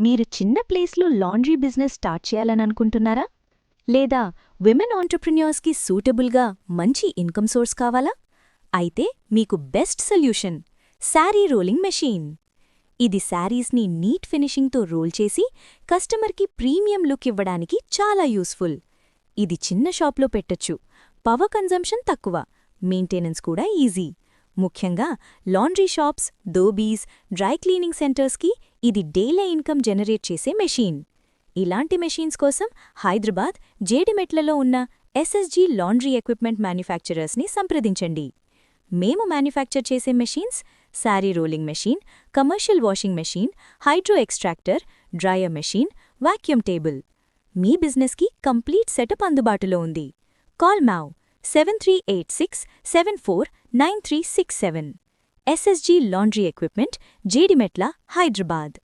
మీరు చిన్న ప్లేస్లో లాండ్రీ బిజినెస్ స్టార్ట్ చేయాలనుకుంటున్నారా? లేదా విమెన్ ఆంటర్‌ప్రెన్యూర్స్‌కి సూటబుల్గా మంచి ఇన్కమ్ సోర్స్ కావాలా? అయితే మీకు best solution sari rolling machine. ఇది శారీస్ని నీట్ ఫినిషింగ్తో రోల్ చేసి కస్టమర్కి ప్రీమియం లుక్ ఇవ్వడానికి చాలా యూస్ఫుల్. ఇది చిన్న షాప్లో పెట్టొచ్చు, పవర్ కన్జంప్షన్ తక్కువ, మెయింటెనెన్స్ కూడా ఈజీ. ముఖ్యంగా లాండ్రీ షాప్స్, దోబీస్, డ్రై క్లీనింగ్ సెంటర్స్కి ఇది డైలీ ఇన్కమ్ జనరేట్ చేసే మెషీన్. ఇలాంటి మెషీన్స్ కోసం హైదరాబాద్, జేడిమెట్లలో ఉన్న ఎస్ఎస్జీ లాండ్రీ ఎక్విప్మెంట్ మ్యానుఫ్యాక్చరర్స్ని సంప్రదించండి. మేము మ్యానుఫ్యాక్చర్ చేసే machines sari rolling machine, commercial washing machine, hydro extractor, dryer machine, vacuum table. మీ బిజినెస్కి కంప్లీట్ సెటప్ అందుబాటులో ఉంది. Call now 7386749367. SSG laundry equipment, Jeedimetla, Hyderabad.